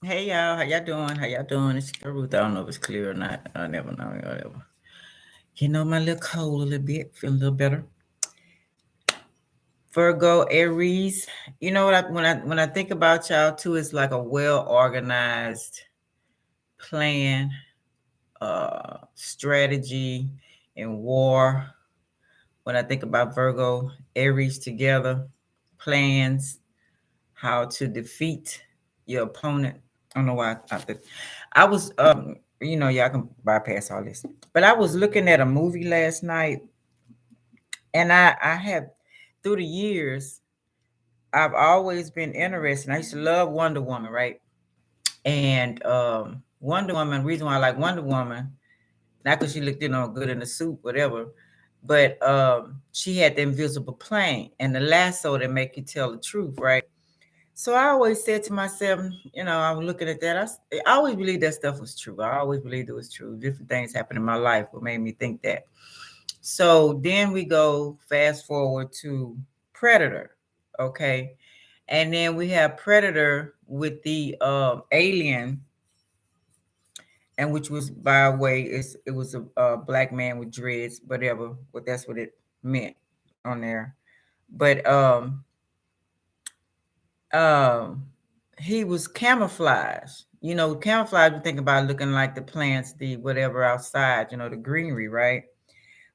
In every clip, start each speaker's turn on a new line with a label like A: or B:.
A: Hey y'all, how y'all doing? How y'all doing? It's your Ruth. I don't know if it's clear or not. I never know. Whatever. You know, my little cold a little bit, feel a little better. Virgo, Aries. You know what? When I think about y'all too, it's like a well organized plan, strategy, and war. When I think about Virgo, Aries together, plans, how to defeat your opponent. I don't know why I was y'all can bypass all this. But I was looking at a movie last night, and I have through the years I've always been interested. I used to love Wonder Woman, right? And Wonder Woman, reason why I like Wonder Woman, not because she looked good in the suit, whatever, but she had the invisible plane and the lasso that make you tell the truth, right? So I always said to myself, I'm looking at that. I always believed that stuff was true. I always believed it was true. Different things happened in my life what made me think that. So then we go fast forward to Predator, okay? And then we have Predator with the alien, and which was by way, it was a black man with dreads, whatever. But that's what it meant on there. But um he was camouflage. Camouflage, we think about looking like the plants, the whatever outside, the greenery, right?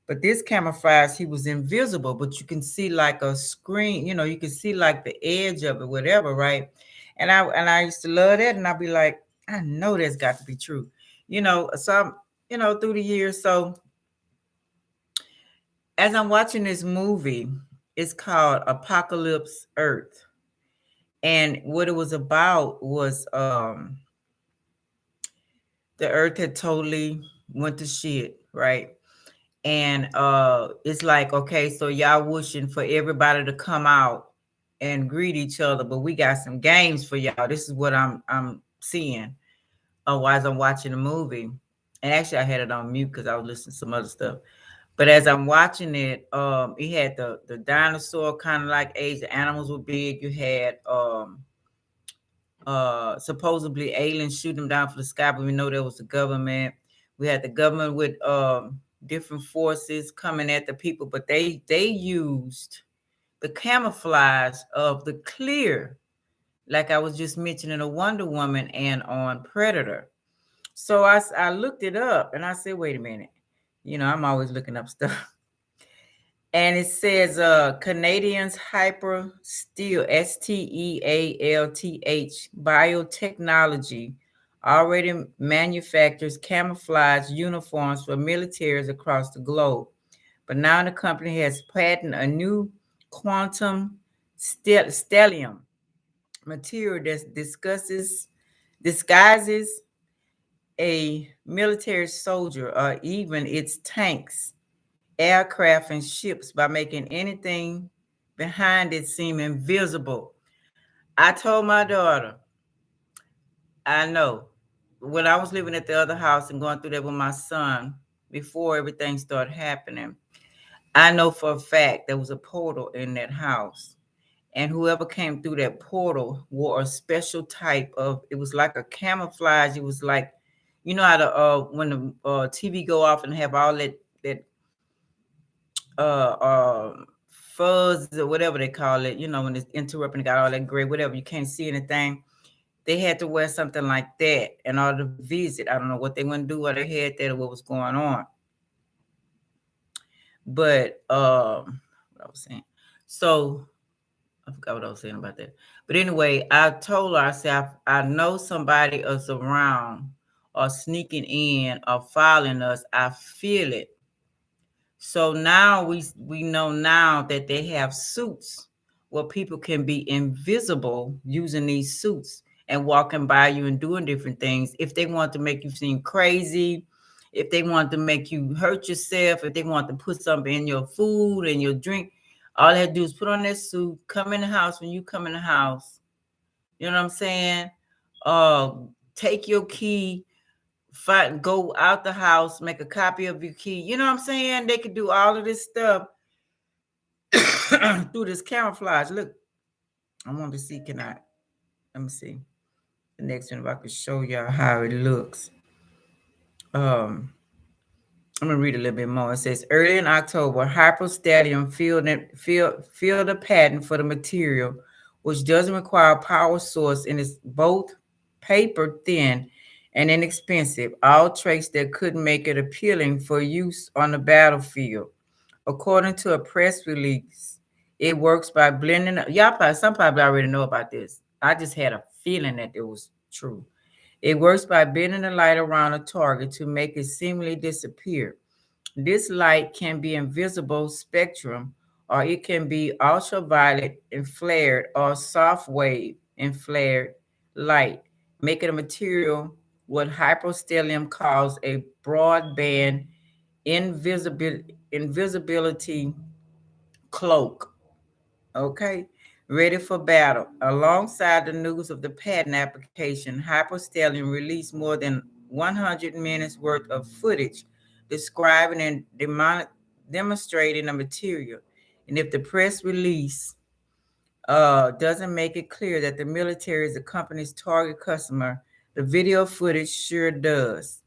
A: But this camouflage, he was invisible, but you can see like a screen, you can see like the edge of it, whatever, right? And I used to love that, and I'd be like, I know that's got to be true. So through the years. So as I'm watching this movie, it's called Apocalypse Earth. And what it was about was the earth had totally went to shit, right? And it's like, okay, so y'all wishing for everybody to come out and greet each other, but we got some games for y'all. This is what I'm seeing while I'm watching the movie. And actually I had it on mute because I was listening to some other stuff. But as I'm watching it, it had the dinosaur kind of like age, the animals were big. You had supposedly aliens shooting them down from the sky, but we know there was the government. We had the government with different forces coming at the people, but they used the camouflage of the clear, like I was just mentioning a Wonder Woman and on Predator. So I looked it up and I said, wait a minute, I'm always looking up stuff. And it says Canadians Hyper Steel, STEALTH Biotechnology already manufactures camouflage uniforms for militaries across the globe. But now the company has patented a new quantum stellium material that disguises a military soldier or even its tanks, aircraft, and ships by making anything behind it seem invisible. I told my daughter, I know when I was living at the other house and going through that with my son before everything started happening, I know for a fact there was a portal in that house. And whoever came through that portal wore a special type of, it was like a camouflage. It was like, how the when the TV go off and have all that uh, uh, fuzz or whatever they call it, when it's interrupting, got all that gray, whatever, you can't see anything. They had to wear something like that in order to visit. I don't know what they went to do, or they had that, or what was going on. But what I was saying. So I forgot what I was saying about that. But anyway, I told her, I said, I know somebody is around or sneaking in or following us. I feel it. So now we know now that they have suits where people can be invisible using these suits and walking by you and doing different things. If they want to make you seem crazy, if they want to make you hurt yourself, if they want to put something in your food and your drink, all they have to do is put on that suit, come in the house when you come in the house. You know what I'm saying? Uh, take your key, fight, go out the house, make a copy of your key. You know what I'm saying? They could do all of this stuff through this camouflage. Look, I want to see. Can I? Let me see. The next one, if I could show y'all how it looks. Um, I'm gonna read a little bit more. It says early in October, Hyperstellium filled a patent for the material, which doesn't require a power source and is both paper thin and inexpensive. All traits that could make it appealing for use on the battlefield. According to a press release, it works by blending. Y'all probably some probably already know about this. I just had a feeling that it was true. It works by bending the light around a target to make it seemingly disappear. This light can be invisible spectrum, or it can be ultraviolet and flared, or soft wave and flared light, making a material what hyperstellium calls a broadband invisibility cloak. Okay, ready for battle. Alongside the news of the patent application, Hyperstellium released more than 100 minutes worth of footage describing and demonstrating the material. And if the press release doesn't make it clear that the military is the company's target customer, the video footage sure does.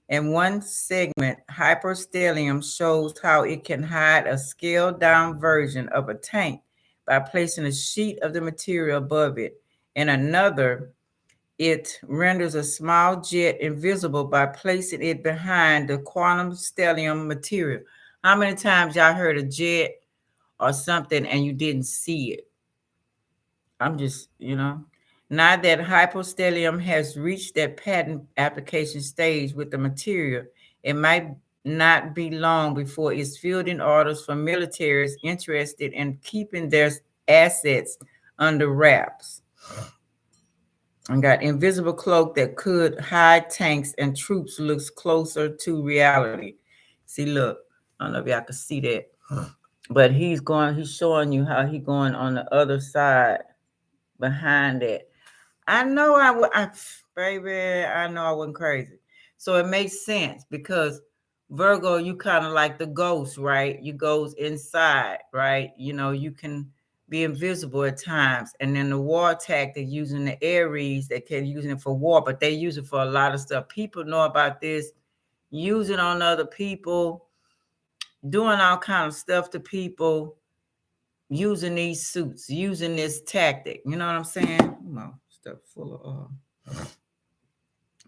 A: In one segment, Hyperstellium shows how it can hide a scaled down version of a tank by placing a sheet of the material above it. In another, it renders a small jet invisible by placing it behind the quantum stellium material. How many times y'all heard a jet or something and you didn't see it? I'm just, now that hypostellium has reached that patent application stage with the material, it might not be long before it's fielding orders from militaries interested in keeping their assets under wraps. And got invisible cloak that could hide tanks and troops looks closer to reality. See, look, I don't know if y'all can see that, but he's showing you how he going on the other side behind it. I know baby, I know I wasn't crazy. So it makes sense because Virgo, you kind of like the ghost, right? You goes inside, right? You can be invisible at times. And then the war tactic using the Aries, they can using it for war, but they use it for a lot of stuff. People know about this, using on other people, doing all kind of stuff to people, using these suits, using this tactic. You know what I'm saying? Stuff full of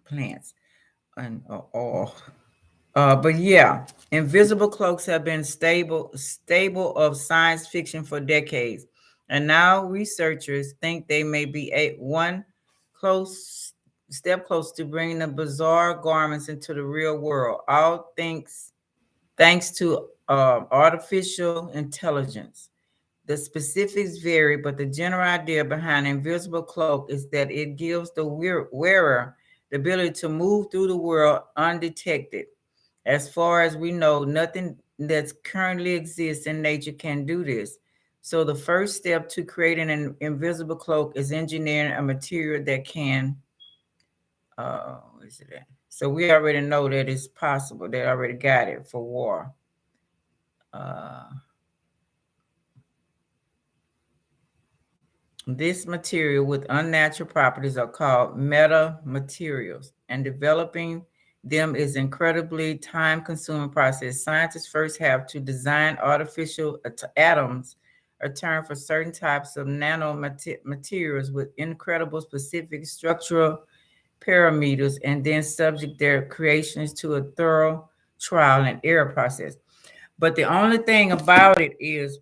A: plants and all. But yeah, invisible cloaks have been stable of science fiction for decades, and now researchers think they may be one close step close to bringing the bizarre garments into the real world. All thanks to artificial intelligence. The specifics vary, but the general idea behind invisible cloak is that it gives the wearer the ability to move through the world undetected. As far as we know, nothing that's currently exists in nature can do this. So the first step to creating an invisible cloak is engineering a material that can, what is it? So we already know that it's possible. They already got it for war. This material with unnatural properties are called meta materials, and developing them is incredibly time-consuming process. Scientists first have to design artificial atoms, a term for certain types of nanomaterials with incredible specific structural parameters, and then subject their creations to a thorough trial and error process. But the only thing about it is,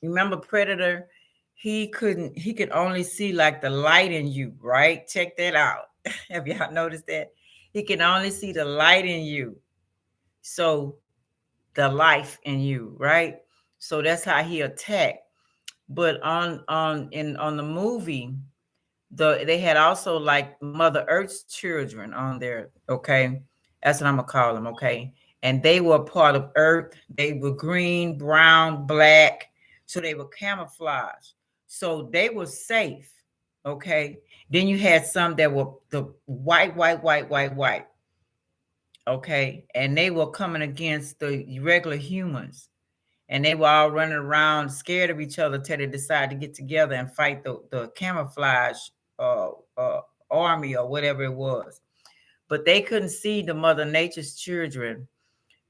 A: remember Predator? He could only see like the light in you, right? Check that out. Have y'all noticed that? He can only see the light in you. So the life in you, right? So that's how he attacked. But on the movie, they had also like Mother Earth's children on there, okay? That's what I'm gonna call them, okay? And they were part of Earth. They were green, brown, black, so they were camouflage. So they were safe, okay? Then you had some that were the white, okay? And they were coming against the regular humans. And they were all running around scared of each other till they decided to get together and fight the camouflage uh, uh, army or whatever it was. But they couldn't see the Mother Nature's children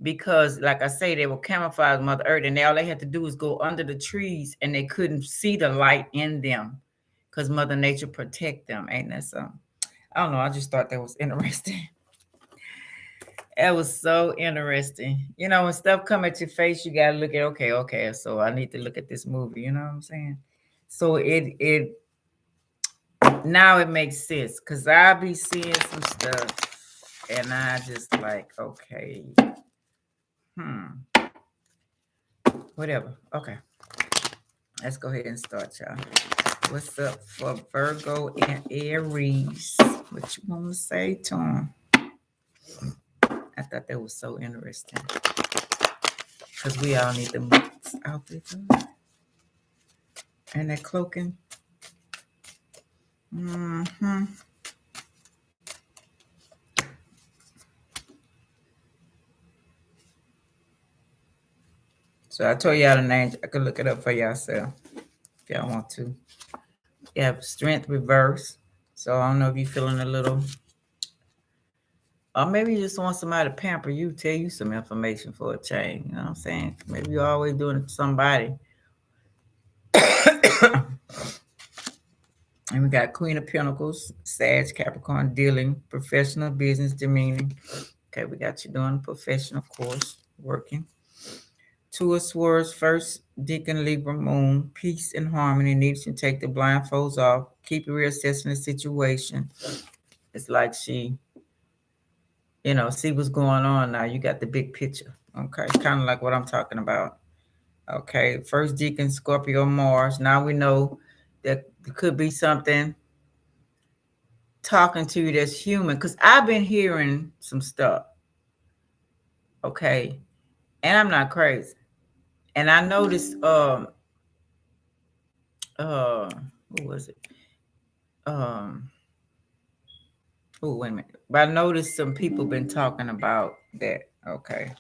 A: because, like I say, they were camouflaged Mother Earth, and all they had to do was go under the trees, and they couldn't see the light in them because Mother Nature protect them. Ain't that something? I don't know. I just thought that was interesting. That was so interesting. When stuff come at your face, you gotta look at, okay. So I need to look at this movie. You know what I'm saying? So it now it makes sense because I be seeing some stuff, and I just like, okay, whatever. Okay, let's go ahead and start, y'all. What's up for Virgo and Aries? What you want to say to them? I thought that was so interesting because we all need the boots outfits and that cloaking. So I told y'all the names. I could look it up for yourself if y'all want to. You have Strength Reverse. So I don't know if you're feeling a little, or maybe you just want somebody to pamper you, tell you some information for a change. You know what I'm saying? Maybe you're always doing it to somebody. And we got Queen of Pentacles, Sag, Capricorn, dealing, professional, business, demeanor. Okay, we got you doing professional course, working. Two of Swords, first Deacon, Libra, Moon, peace and harmony. Needs to take the blindfolds off. Keep reassessing the situation. It's like she, see what's going on now. You got the big picture. Okay, it's kind of like what I'm talking about. Okay, first Deacon, Scorpio, Mars. Now we know that there could be something talking to you that's human, because I've been hearing some stuff. Okay, and I'm not crazy. And I noticed who was it? Oh, wait a minute. But I noticed some people been talking about that. Okay.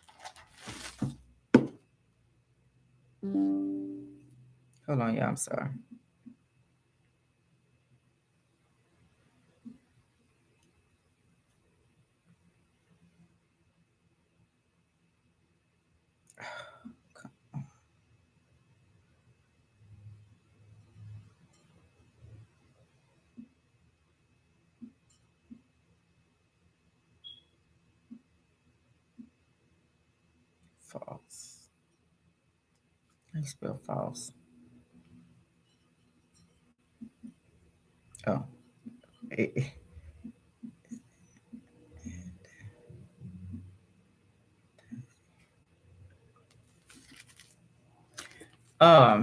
A: Hold on, y'all. I'm sorry. False. I spell false. Oh.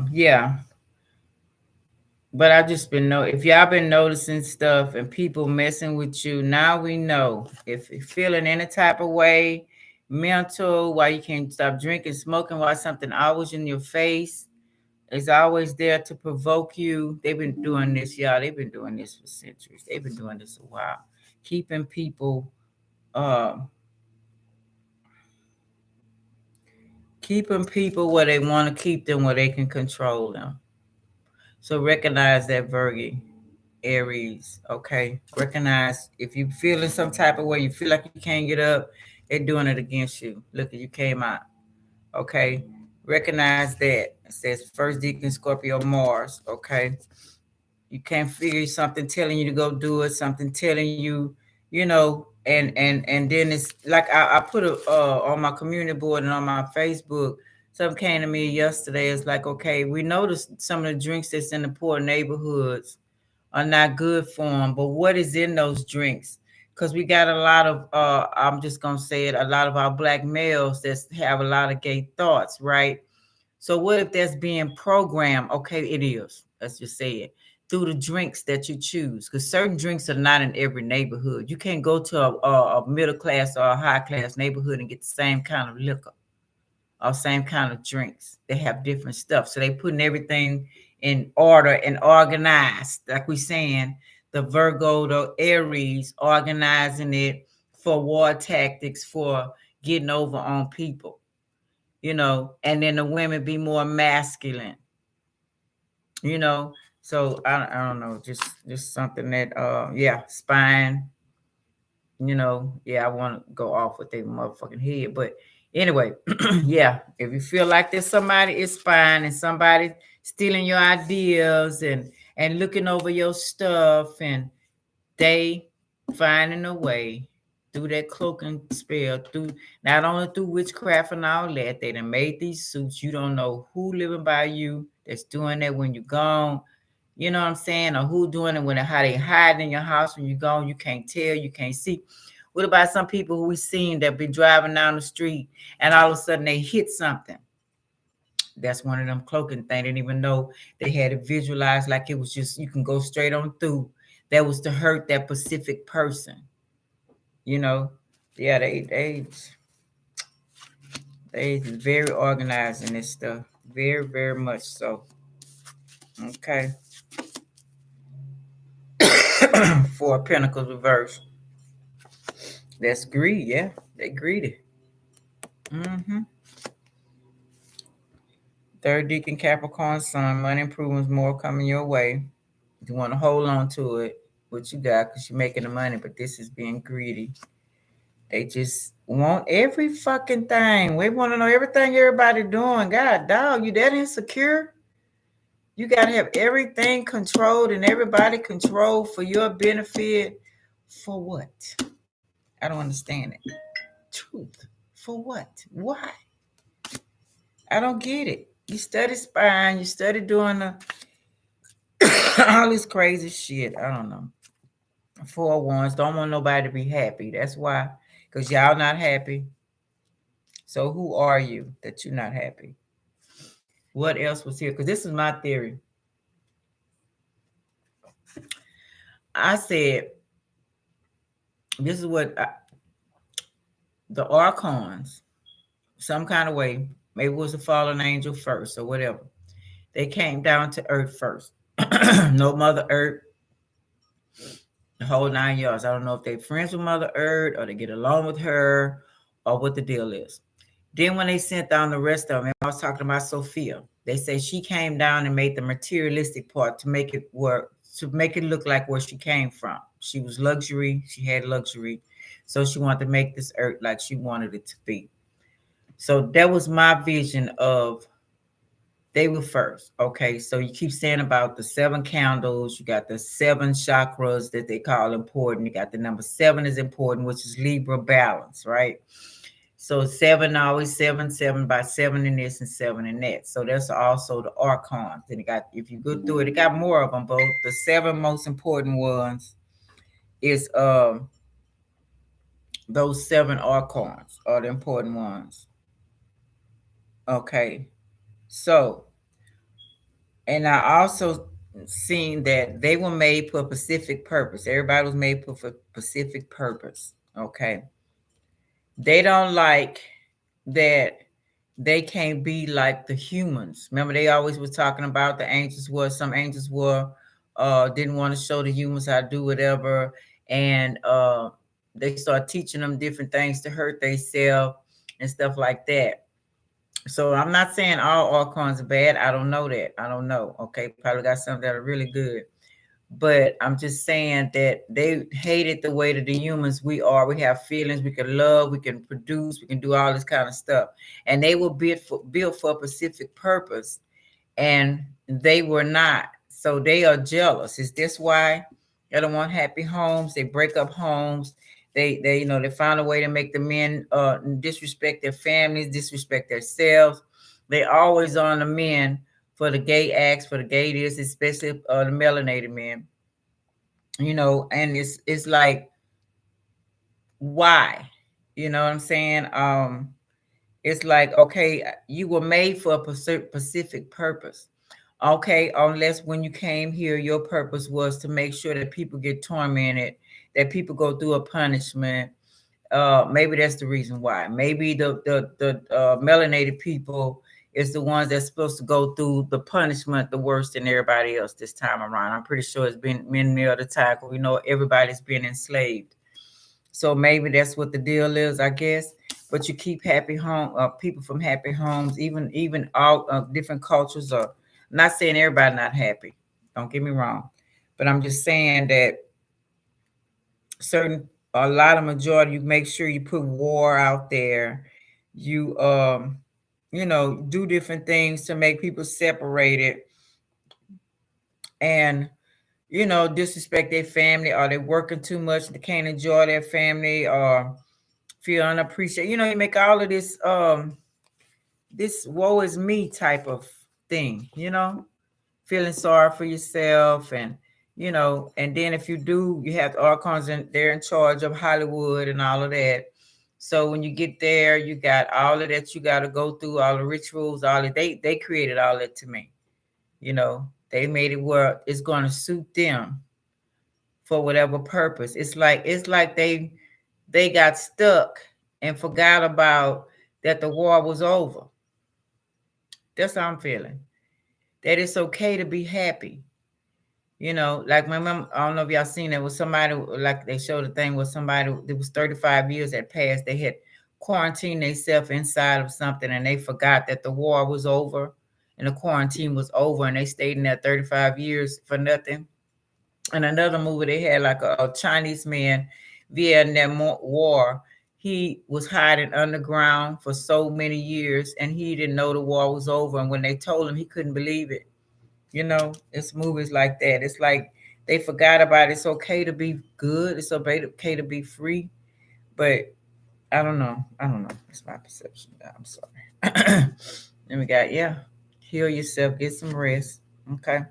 A: Yeah. But I just been if y'all been noticing stuff and people messing with you, now we know if you're feeling any type of way, mental, why you can't stop drinking, smoking, why something always in your face is always there to provoke you. They've been doing this, y'all. They've been doing this for centuries. They've been doing this a while, keeping people, where they want to keep them, where they can control them. So recognize that, Virgo, Aries. Okay, recognize if you feeling some type of way, you feel like you can't get up, they're doing it against you. Look, you came out. Okay, recognize that. It says first Deacon, Scorpio, Mars. Okay, you can't figure something telling you to go do it, something telling you, and then it's like I put it on my community board and on my Facebook. Something came to me yesterday. It's like, okay, we noticed some of the drinks that's in the poor neighborhoods are not good for them, but what is in those drinks? Because we got a lot of I'm just gonna say it, a lot of our black males that have a lot of gay thoughts, right? So what if that's being programmed? Okay, it is. Let's just say it through the drinks that you choose, because certain drinks are not in every neighborhood. You can't go to a middle class or a high class neighborhood and get the same kind of liquor or same kind of drinks. They have different stuff. So they putting everything in order and organized, like we saying, the Virgo, the Aries, organizing it for war tactics, for getting over on people, and then the women be more masculine, So I don't know, just something that yeah, spine, yeah, I want to go off with their motherfucking head. But anyway, yeah, if you feel like there's somebody is spying and somebody stealing your ideas and looking over your stuff, and they finding a way through that cloaking spell, through not only through witchcraft and all that, they done made these suits. You don't know who living by you that's doing that when you're gone. You know what I'm saying? Or who doing it when how they hiding in your house when you're gone. You can't tell, you can't see. What about some people who we seen that be driving down the street and all of a sudden they hit something? That's one of them cloaking things. They didn't even know they had it visualized like it was just you can go straight on through. That was to hurt that specific person. You know, yeah, they very organized in this stuff, very very much so. Okay, Four Pentacles reverse. That's greed. Yeah, they greedy. Mm-hmm. Third Deacon Capricorn Sun, money improvements more coming your way. You want to hold on to it, what you got, because you're making the money, but this is being greedy. They just want every fucking thing. We want to know everything everybody doing. God, dog, you that insecure? You got to have everything controlled and everybody controlled for your benefit. For what? I don't understand it. Truth. For what? Why? I don't get it. You study spying. You study doing all this crazy shit. I don't know. Four ones don't want nobody to be happy. That's why. Because y'all not happy. So who are you that you're not happy? What else was here? Because this is my theory. I said, this is what the archons, some kind of way, maybe it was a fallen angel first or whatever. They came down to earth first. No Mother Earth, the whole 9 yards. I don't know if they're friends with Mother Earth or they get along with her or what the deal is. Then when they sent down the rest of them, I was talking about Sophia. They say she came down and made the materialistic part to make it work, to make it look like where she came from. She was luxury. She had luxury. So she wanted to make this earth like she wanted it to be. So that was my vision of they were first. Okay. So you keep saying about the 7 candles. You got the 7 chakras that they call important. You got the number 7 is important, which is Libra balance, right? So 7 always 7, 7 by 7 in this and 7 in that. So that's also the archons. Then it got, if you go through it, it got more of them. Both the 7 most important ones is those 7 archons are the important ones. Okay. So, and I also seen that they were made for a specific purpose. Everybody was made for a specific purpose. Okay. They don't like that they can't be like the humans. Remember, they always was talking about the angels were, some angels were, didn't want to show the humans how to do whatever. And they start teaching them different things to hurt themselves and stuff like that. So I'm not saying all archons are bad. I don't know that. I don't know. Okay. Probably got some that are really good. But I'm just saying that they hated the way that the humans we are. We have feelings, we can love, we can produce, we can do all this kind of stuff. And they were built for a specific purpose, and they were not. So they are jealous. Is this why they don't want happy homes? They break up homes. They they find a way to make the men disrespect their families, disrespect themselves. They always on the men for the gay acts, for the gay this, especially the melanated men. And it's like, why? You know what I'm saying? It's like, okay, you were made for a specific purpose. Okay, unless when you came here, your purpose was to make sure that people get tormented, that people go through a punishment. Maybe that's the reason why. Maybe the melanated people is the ones that's supposed to go through the punishment the worst than everybody else this time around. I'm pretty sure it's been many other times. We know everybody's been enslaved. So maybe that's what the deal is, I guess. But you keep happy home people from happy homes, even all different cultures. Are not saying everybody not happy. Don't get me wrong. But I'm just saying that certain a lot of majority you make sure you put war out there. You do different things to make people separated and disrespect their family, or they working too much, they can't enjoy their family, or feel unappreciated. You make all of this woe is me type of thing, feeling sorry for yourself, and then if you do, you have the archons and they're in charge of Hollywood and all of that. So when you get there, you got all of that you got to go through, all the rituals, all of they created all that to me. They made it where it's going to suit them for whatever purpose. It's like they got stuck and forgot about that the war was over. That's how I'm feeling. That it's okay to be happy. Like my mom, I don't know if y'all seen it, was somebody, like they showed a thing with somebody that was 35 years had passed. They had quarantined themselves inside of something and they forgot that the war was over and the quarantine was over, and they stayed in there 35 years for nothing. And another movie, they had like a Chinese man, Vietnam War. He was hiding underground for so many years and he didn't know the war was over. And when they told him, he couldn't believe it. It's movies like that. It's like they forgot about it. It's okay to be good. It's okay to be free. But I don't know. It's my perception. I'm sorry. Then we got, heal yourself, get some rest. Okay.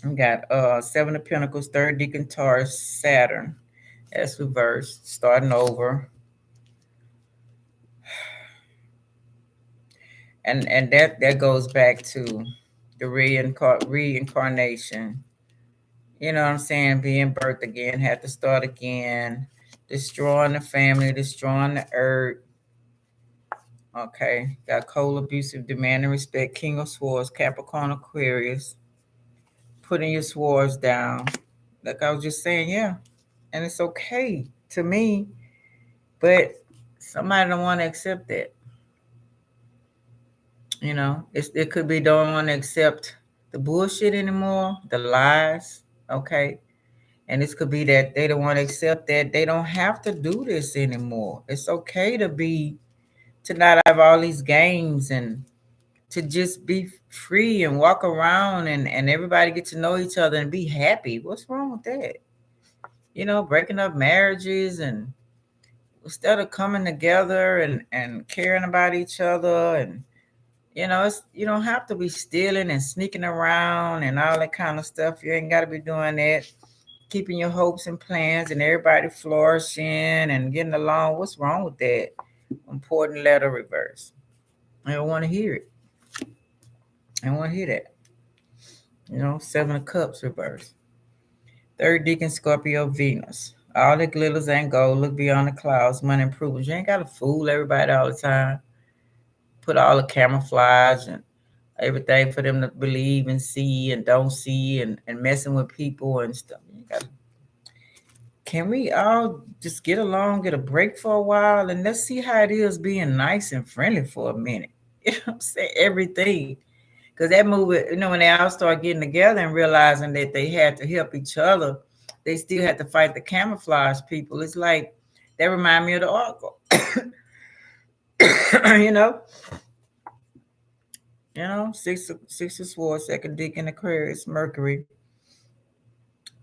A: We got Seven of Pentacles, third deacon Taurus, Saturn. That's reversed. Starting over. And that goes back to the reincarnation. You know what I'm saying? Being birthed again, had to start again, destroying the family, destroying the earth. Okay, got cold, abusive, demanding respect, King of Swords, Capricorn, Aquarius, putting your swords down. Like I was just saying, yeah, and it's okay to me, but somebody don't want to accept that. It could be don't want to accept the bullshit anymore, the lies. Okay, and this could be that they don't want to accept that they don't have to do this anymore. It's okay to not have all these games and to just be free and walk around and everybody get to know each other and be happy. What's wrong with that? Breaking up marriages, and instead of coming together and caring about each other, and you don't have to be stealing and sneaking around and all that kind of stuff. You ain't got to be doing that. Keeping your hopes and plans and everybody flourishing and getting along. What's wrong with that? Important letter reverse. I don't want to hear it. I don't want to hear that. Seven of Cups reverse. Third deacon Scorpio Venus. All the glitters ain't gold. Look beyond the clouds. Money improvements. You ain't got to fool everybody all the time. Put all the camouflage and everything for them to believe and see and don't see, and messing with people and stuff. Can we all just get along, get a break for a while, and let's see how it is being nice and friendly for a minute? You know what I'm saying? Everything. Because that movie, when they all start getting together and realizing that they had to help each other, they still had to fight the camouflage people. It's like, that remind me of the Oracle. you know? Six of Swords, second deacon Aquarius, Mercury.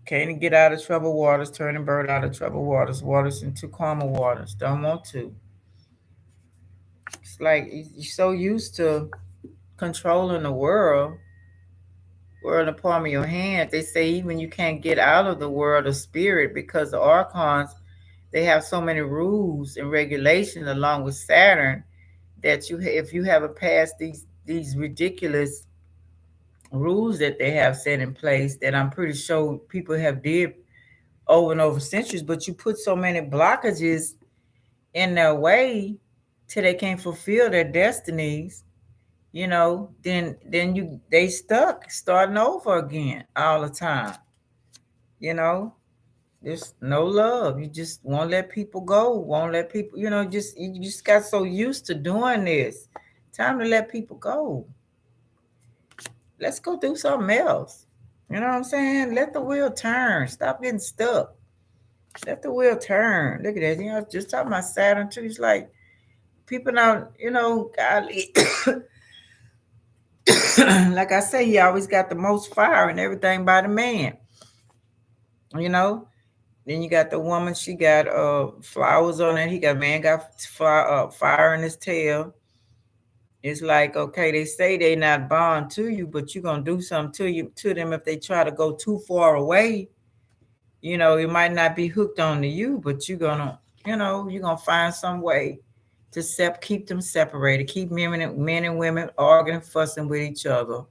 A: Can't get out of troubled waters, turning bird out of troubled waters into calmer waters. Don't want to. It's like you're so used to controlling the world in the palm of your hand. They say even you can't get out of the world of spirit because the archons, they have so many rules and regulations along with Saturn that if you haven't passed these ridiculous rules that they have set in place, that I'm pretty sure people have did over and over centuries, but you put so many blockages in their way till they can't fulfill their destinies, then they stuck starting over again all the time. you know there's no love. You just won't let people go, won't let people, you just got so used to doing this. Time to let people go. Let's go do something else. You know what I'm saying? Let the wheel turn. Stop getting stuck. Let the wheel turn. Look at that. You know, just talking about Saturn too. It's like people now, golly. Like I say, you always got the most fire and everything by the man. You know? Then you got the woman, she got flowers on it. He got man got fire in his tail. It's like, okay, they say they not bond to you, but you're gonna do something to them if they try to go too far away. It might not be hooked on to you, but you're gonna find some way to keep them separated, keep men and women arguing, fussing with each other.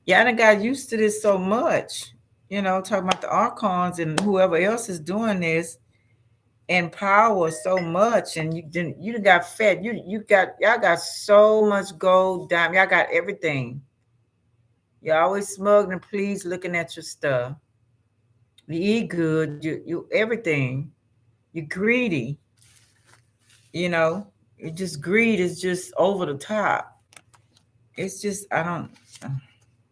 A: Yeah, I done got used to this so much. Talking about the archons and whoever else is doing this in power so much, and you done got fed. Y'all got so much gold, diamond. Y'all got everything. You're always smug and pleased looking at your stuff. You eat good. You everything. You're greedy. You know, it just greed is just over the top. It's just I don't.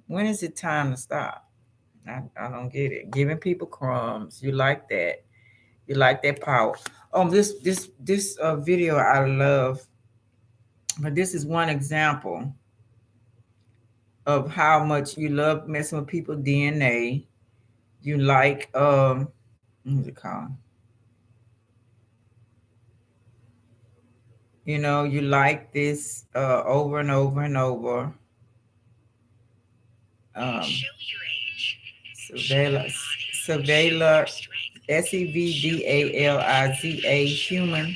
A: When is it time to stop? I don't get it. Giving people crumbs. You like that. You like that power. This video I love, but this is one example of how much you love messing with people's DNA. You like what's it called? You like this over and over and over. Um, Sevilla, Sevilla, Sevdaliza, human.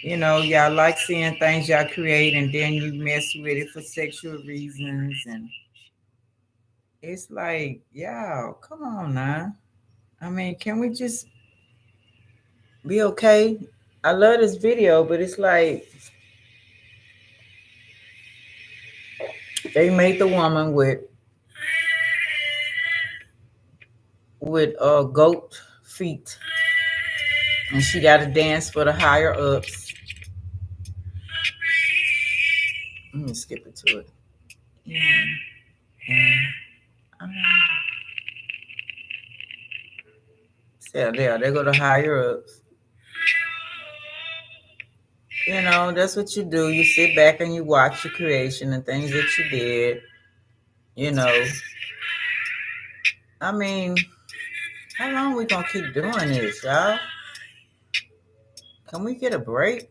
A: Y'all like seeing things y'all create, and then you mess with it for sexual reasons, and it's like, y'all, come on now. I mean, can we just be okay? I love this video, but it's like they made the woman with goat feet, and she got to dance for the higher ups. Let me skip it to it. Yeah. So there go the higher ups. That's what you do. You sit back and you watch your creation and things that you did. You know, I mean, how long we gonna keep doing this, y'all? Can we get a break?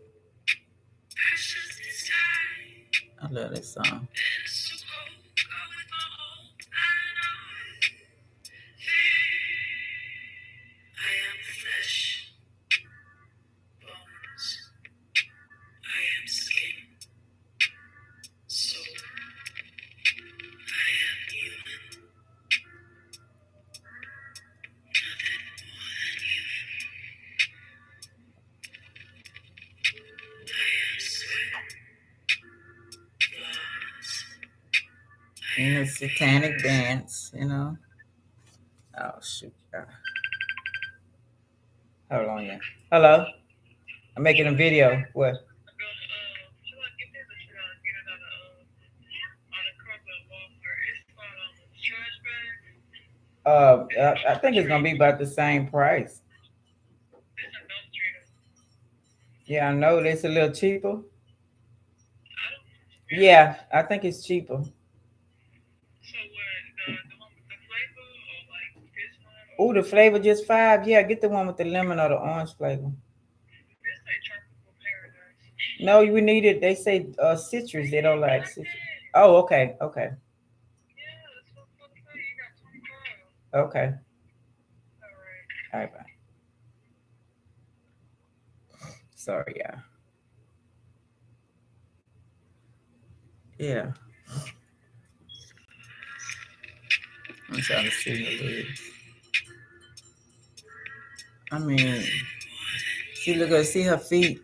A: I love this song. Satanic dance. Oh shoot. Hold on, yeah. Hello. I'm making a video. What? I think it's gonna be about the same price. Yeah, I know it's a little cheaper. Yeah, I think it's cheaper. Oh, the flavor just $5. Yeah, get the one with the lemon or the orange flavor. No, we need it. They say citrus. They don't like citrus. Oh, okay, okay, okay. All right, bye. Sorry, yeah, yeah. I'm trying to see the legs. I mean, see her feet.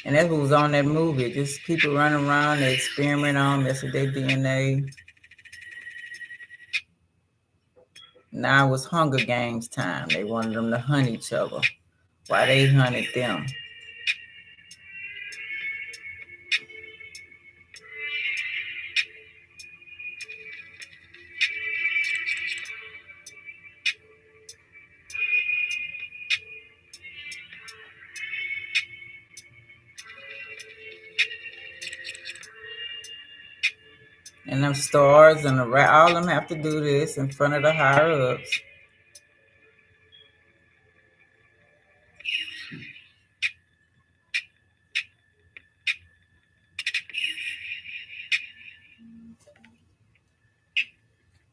A: And that's what was on that movie. Just people running around, they experiment on, mess with their DNA. Now it was Hunger Games time. They wanted them to hunt each other. Why they hunted them? And them stars and all of them have to do this in front of the higher ups.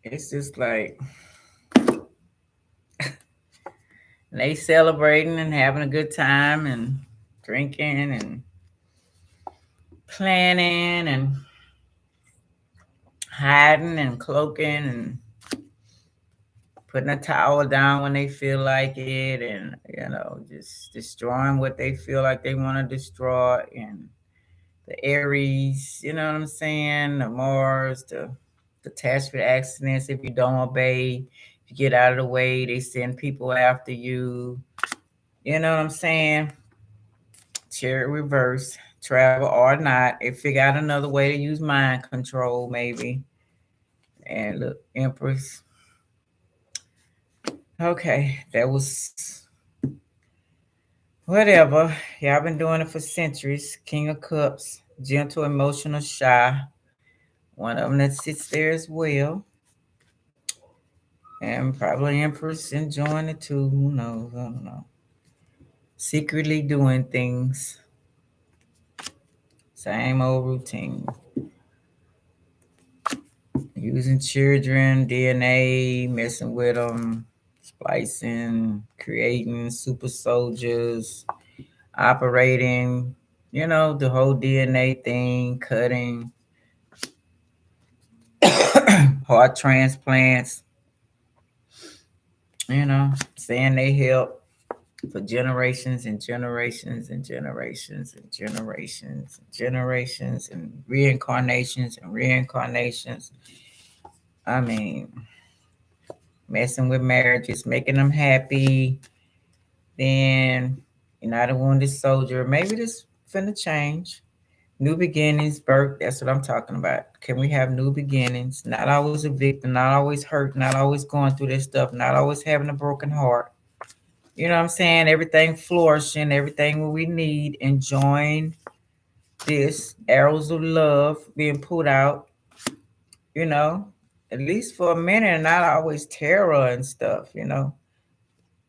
A: It's just like they celebrating and having a good time and drinking and planning and hiding and cloaking and putting a towel down when they feel like it, and just destroying what they feel like they want to destroy. And the Aries, you know what I'm saying? The Mars, the catastrophe accidents. If you don't obey, if you get out of the way, they send people after you. You know what I'm saying? Chariot reverse, travel or not. They figure out another way to use mind control, maybe. And look, Empress. Okay, that was whatever. Y'all been doing it for centuries. King of Cups, gentle, emotional, shy. One of them that sits there as well. And probably Empress enjoying it too. Who knows? I don't know. Secretly doing things. Same old routine. Using children, DNA, messing with them, splicing, creating super soldiers, operating, the whole DNA thing, cutting, heart transplants, saying they help for generations and generations and generations and generations and generations and reincarnations and reincarnations. I mean, messing with marriages, making them happy. Then you're not a wounded soldier. Maybe this finna change. New beginnings, birth. That's what I'm talking about. Can we have new beginnings? Not always a victim, not always hurt, not always going through this stuff, not always having a broken heart. You know what I'm saying? Everything flourishing, everything we need, enjoying this, arrows of love being put out, you know, at least for a minute, and not always terror and stuff.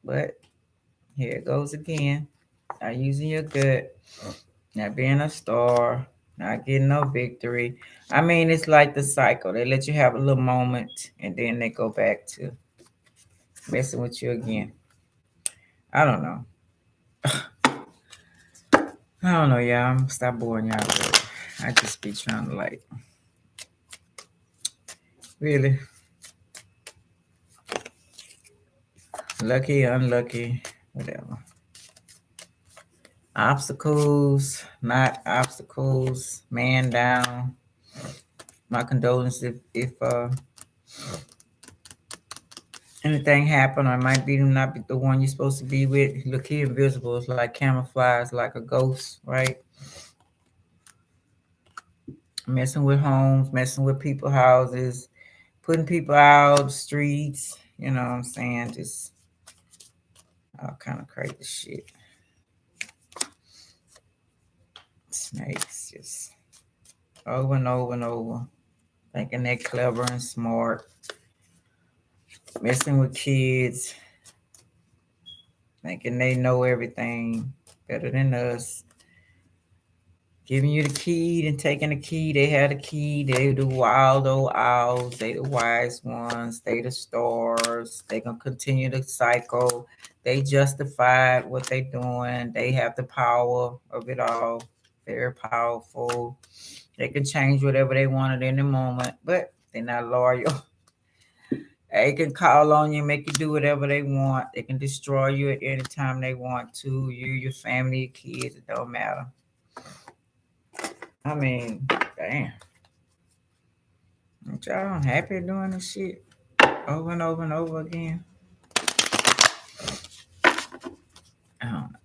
A: But here it goes again. Not using your gut, not being a star, not getting no victory. I mean, it's like the cycle. They let you have a little moment and then they go back to messing with you again. I don't know. I don't know, y'all. I'm gonna stop boring y'all. But I just be trying to really lucky, unlucky, whatever. Obstacles, not obstacles, man down. My condolences if anything happen, or it might be not be the one you're supposed to be with. Look, he invisible. It's like camouflage, like a ghost, right? Messing with homes, messing with people houses, putting people out streets. You know what I'm saying? Just all kind of crazy shit. Snakes, just over and over and over, thinking they're clever and smart. Messing with kids, thinking they know everything better than us. Giving you the key and taking the key. They had a key. They the wild old owls. They the wise ones. They the stars. They gonna continue the cycle. They justified what they doing. They have the power of it all. Very powerful. They can change whatever they wanted in the moment, but they're not loyal. They can call on you, make you do whatever they want. They can destroy you at any time they want to. You, your family, your kids, it don't matter. I mean, damn. Aren't y'all happy doing this shit? over and over and over again. I don't know.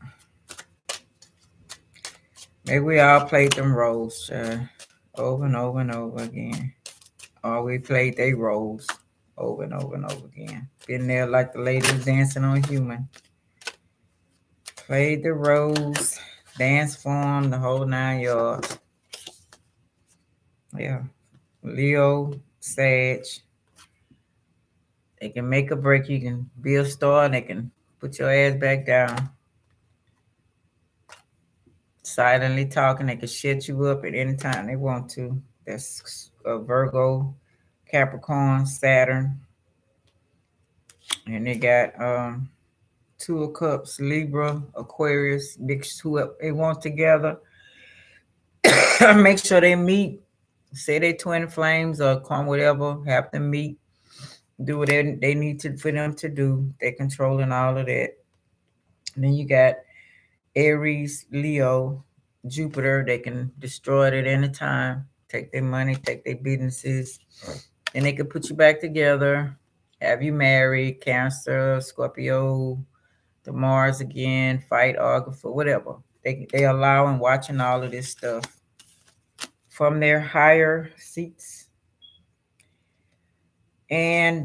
A: Maybe we all played them roles over and over and over again. Or we played they roles over and over and over again. Been there like the lady was dancing on Human. Played the roles, dance form, the whole 9 yards. Yeah. Leo, Sag. They can make a break. You can be a star and they can put your ass back down. Silently talking, they can shut you up at any time they want to. That's Virgo, Capricorn, Saturn. And they got Two of Cups, Libra, Aquarius, mix two up they want together. Make sure they meet. Say they twin flames or come whatever, have them meet. Do what they need to for them to do. They're controlling all of that. And then you got Aries, Leo, Jupiter. They can destroy it at any time. Take their money, take their businesses, and they can put you back together. Have you married? Cancer, Scorpio, the Mars again, fight, argue for whatever. They allow and watching all of this stuff from their higher seats and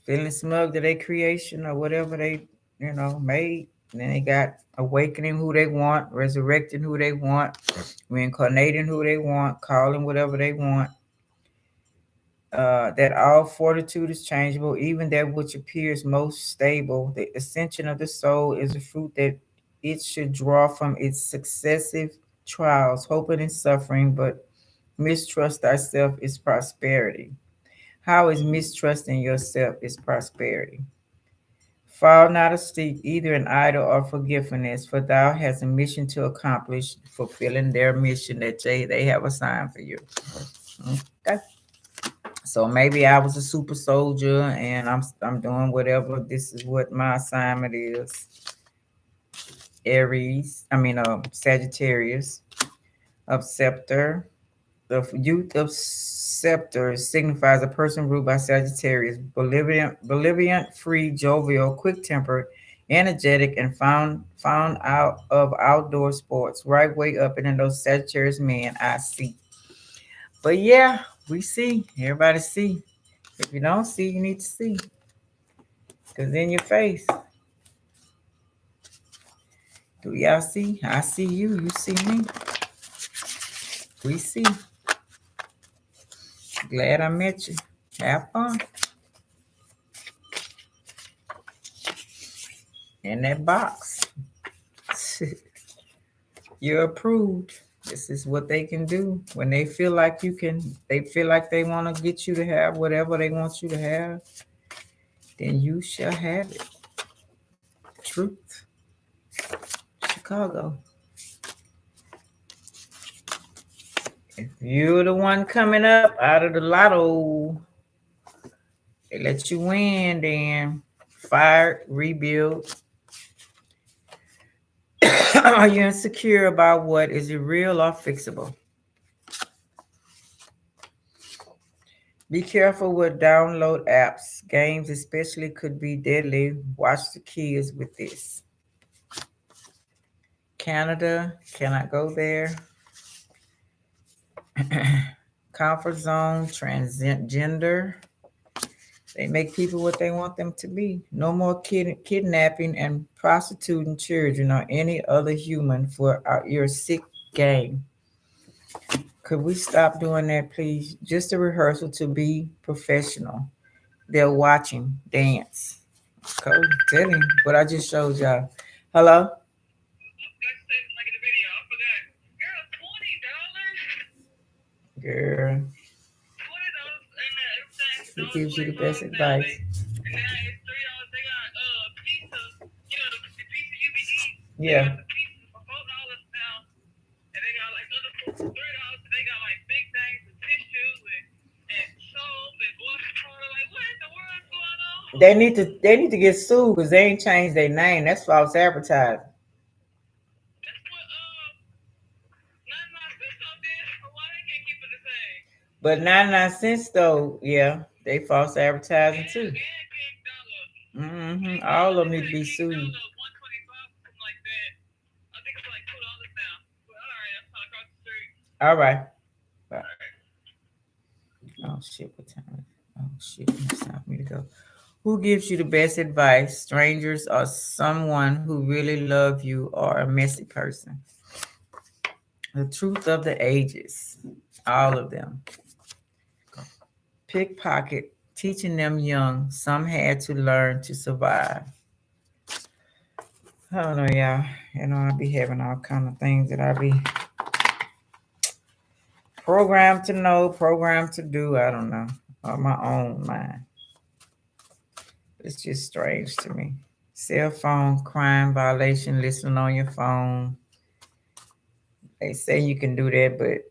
A: feeling smug to their creation or whatever they made. And then they got awakening who they want, resurrecting who they want, reincarnating who they want, calling whatever they want. That all fortitude is changeable, even that which appears most stable. The ascension of the soul is a fruit that it should draw from its successive trials, hoping and suffering, but mistrust thyself is prosperity. How is mistrusting yourself is prosperity? Fall not asleep, either in idle or forgetfulness, for thou hast a mission to accomplish, fulfilling their mission that they have assigned for you. Okay. So maybe I was a super soldier and I'm doing whatever. This is what my assignment is. Sagittarius of Scepter. The youth of Scepter signifies a person ruled by Sagittarius, benevolent, free, jovial, quick-tempered, energetic, and found out of outdoor sports. Right way up in those Sagittarius men I see. But yeah, we see. Everybody see. If you don't see, you need to see. Because in your face. Do y'all see? I see you. You see me. We see. Glad I met you. Have fun. In that box. You're approved. This is what they can do. When they feel like they feel like they want to get you to have whatever they want you to have, then you shall have it. Truth. Chicago. If you're the one coming up out of the lotto, they let you win, then fire, rebuild. Are you insecure about what? Is it real or fixable? Be careful with download apps. Games especially could be deadly. Watch the kids with this. Canada, cannot go there. Comfort zone, transgender. They make people what they want them to be. No more kidnapping and prostituting children or any other human for your sick game. Could we stop doing that, please? Just a rehearsal to be professional. They're watching dance. Cody, tell him what I just showed y'all. Hello? Girl, he gives you the best advice. Yeah. They need to get sued because they ain't changed their name. That's false advertising. But 99 cents though, yeah, They false advertising too. All of them need to be sued. All right. Bye. Oh shit! What time? Oh shit! It's time for me to go. Who gives you the best advice? Strangers or someone who really love you or a messy person? The truth of the ages. All of them. Pickpocket. Teaching them young. Some had to learn to survive. I don't know, y'all. I be having all kind of things that I be programmed to know, programmed to do. I don't know. On my own mind. It's just strange to me. Cell phone crime violation, listening on your phone. They say you can do that, but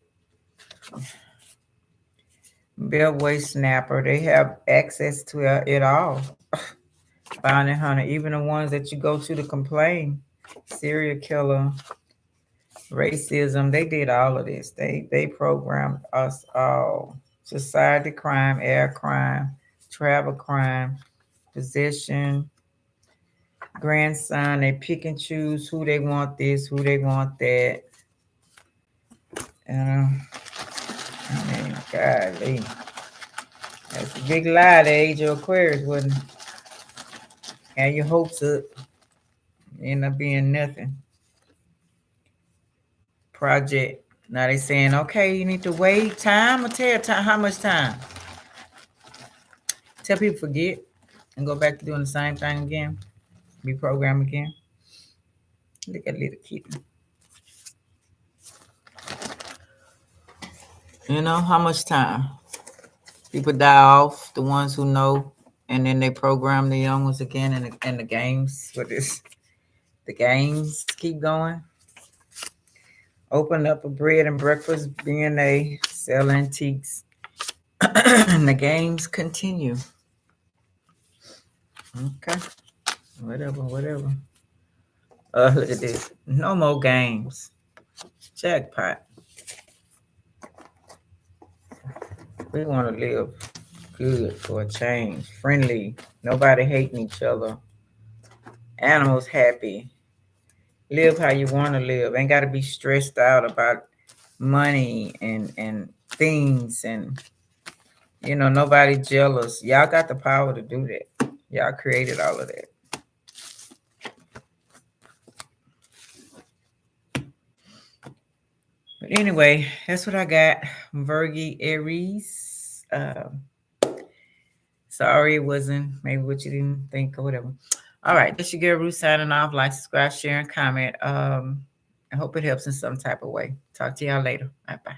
A: Beltway snapper, they have access to it all. Bounty hunter, even the ones that you go to complain. Serial killer, racism, they did all of this. They programmed us all. Society crime, air crime, travel crime, possession, grandson. They pick and choose who they want this, who they want that. Golly. That's a big lie, the age of Aquarius, wasn't it? And your hopes up, end up being nothing. Project. Now they saying, okay, you need to wait time or tell time how much time. Tell people forget and go back to doing the same thing again. Be programmed again. Look at little kitten. How much time? People die off, the ones who know, and then they program the young ones again, and the games with this. The games keep going. Open up a bread and breakfast B&A, sell antiques, and the games continue. Okay, whatever. Look at this. No more games. Jackpot. We want to live good for a change. Friendly. Nobody hating each other. Animals happy. Live how you want to live. Ain't got to be stressed out about money and things and nobody jealous. Y'all got the power to do that. Y'all created all of that. But anyway, that's what I got. Virgo, Aries. Sorry it wasn't maybe what you didn't think or whatever. All right, this your girl Ruth signing off. Like, subscribe, share, and comment. I hope it helps in some type of way. Talk to y'all later. Bye-bye.